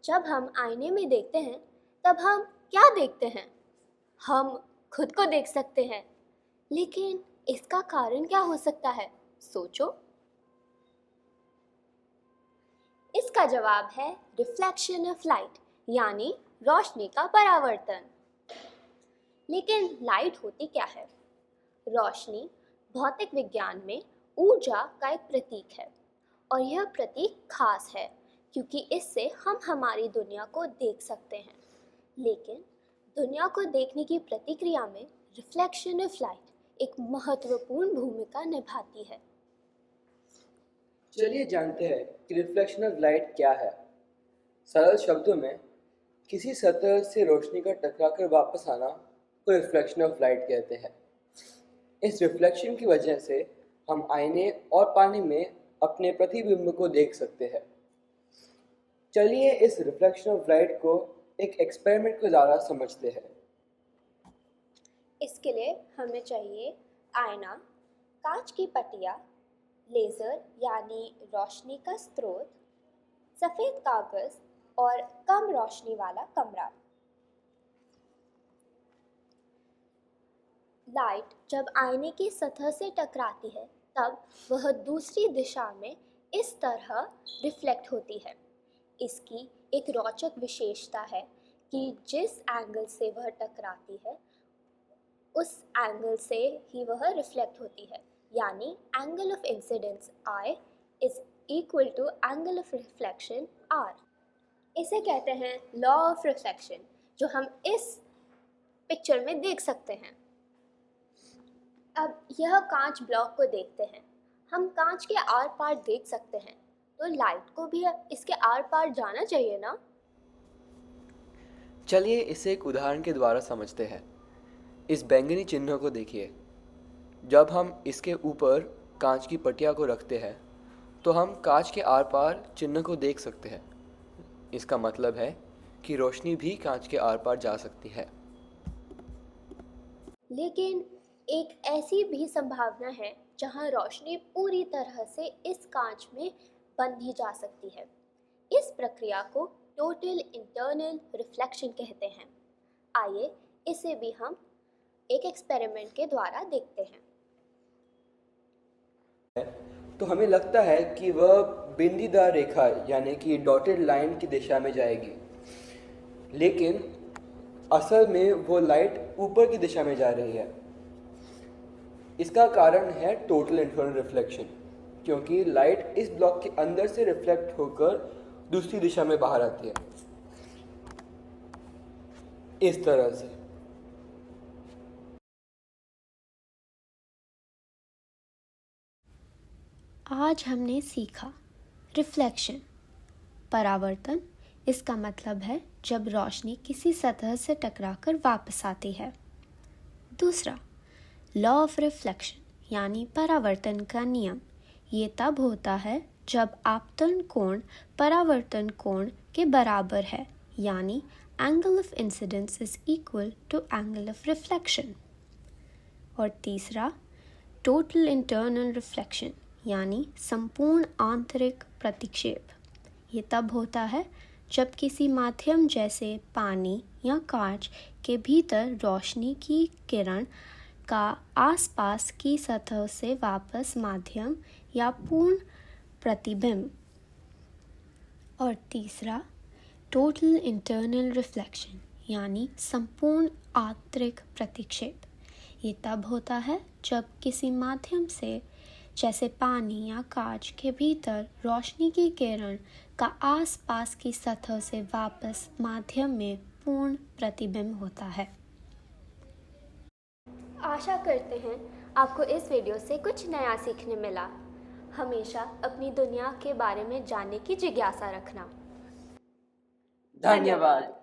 जब हम आईने में देखते हैं तब हम क्या देखते हैं? हम खुद को देख सकते हैं, लेकिन इसका कारण क्या हो सकता है? सोचो। इसका जवाब है रिफ्लेक्शन ऑफ लाइट, यानी रोशनी का परावर्तन। लेकिन लाइट होती क्या है? रोशनी भौतिक विज्ञान में ऊर्जा का एक प्रतीक है, और यह प्रतीक खास है क्योंकि इससे हम हमारी दुनिया को देख सकते हैं। लेकिन दुनिया को देखने की प्रक्रिया में रिफ्लेक्शन ऑफ लाइट एक महत्वपूर्ण भूमिका निभाती है। चलिए जानते हैं कि रिफ्लेक्शन ऑफ लाइट क्या है। सरल शब्दों में किसी सतह से रोशनी का टकराकर वापस आना को रिफ्लेक्शन ऑफ लाइट कहते हैं। इस रिफ्लेक्शन की वजह से हम आईने और पानी में अपने प्रतिबिंब को देख सकते हैं। चलिए इस रिफ्लेक्शन ऑफ लाइट को एक एक्सपेरिमेंट के द्वारा समझते हैं। इसके लिए हमें चाहिए आईना, कांच की पट्टियाँ, लेज़र यानी रोशनी का स्रोत, सफ़ेद कागज़ और कम रोशनी वाला कमरा। लाइट जब आईने की सतह से टकराती है तब वह दूसरी दिशा में इस तरह रिफ्लेक्ट होती है। इसकी एक रोचक विशेषता है कि जिस एंगल से वह टकराती है उस एंगल से ही वह रिफ्लेक्ट होती है, यानी angle of incidence I is equal to angle of reflection R। इसे कहते हैं लॉ ऑफ रिफ्लेक्शन, जो हम इस पिक्चर में देख सकते हैं। अब यह कांच ब्लॉक को देखते हैं। हम कांच के आर पार देख सकते हैं, तो लाइट को भी इसके आर पार जाना चाहिए ना? चलिए इसे एक उदाहरण के द्वारा समझते हैं। इस बैंगनी चिन्ह को देखिए। जब हम इसके ऊपर कांच की पट्टिया को रखते हैं तो हम कांच के आर पार चिन्ह को देख सकते हैं। इसका मतलब है कि रोशनी भी कांच के आर पार जा सकती है। लेकिन एक ऐसी भी संभावना है जहां रोशनी पूरी तरह से इस कांच में बंधी जा सकती है। इस प्रक्रिया को टोटल इंटरनल रिफ्लेक्शन कहते हैं। आइए इसे भी हम एक एक्सपेरिमेंट के द्वारा देखते हैं। तो हमें लगता है कि वह बिंदीदार रेखा यानी कि डॉटेड लाइन की दिशा में जाएगी, लेकिन असल में वो लाइट ऊपर की दिशा में जा रही है। इसका कारण है टोटल इंटरनल रिफ्लेक्शन, क्योंकि लाइट इस ब्लॉक के अंदर से रिफ्लेक्ट होकर दूसरी दिशा में बाहर आती है, इस तरह से। आज हमने सीखा रिफ्लेक्शन, परावर्तन। इसका मतलब है जब रोशनी किसी सतह से टकराकर वापस आती है। दूसरा, लॉ ऑफ रिफ्लेक्शन यानी परावर्तन का नियम। ये तब होता है जब आपतन कोण परावर्तन कोण के बराबर है, यानी angle of incidence is equal to angle of reflection. और तीसरा, टोटल इंटरनल रिफ्लेक्शन यानी संपूर्ण आंतरिक प्रतिक्षेप। ये तब होता है जब किसी माध्यम जैसे पानी या कांच के भीतर रोशनी की किरण का आसपास की सतह से वापस माध्यम या पूर्ण प्रतिबिंब। और तीसरा, टोटल इंटरनल रिफ्लेक्शन यानी संपूर्ण आंतरिक प्रतिक्षेप। ये तब होता है जब किसी माध्यम से जैसे पानी या कांच के भीतर रोशनी की किरण का आसपास की सतह से वापस माध्यम में पूर्ण प्रतिबिंब होता है। आशा करते हैं आपको इस वीडियो से कुछ नया सीखने मिला। हमेशा अपनी दुनिया के बारे में जानने की जिज्ञासा रखना। धन्यवाद।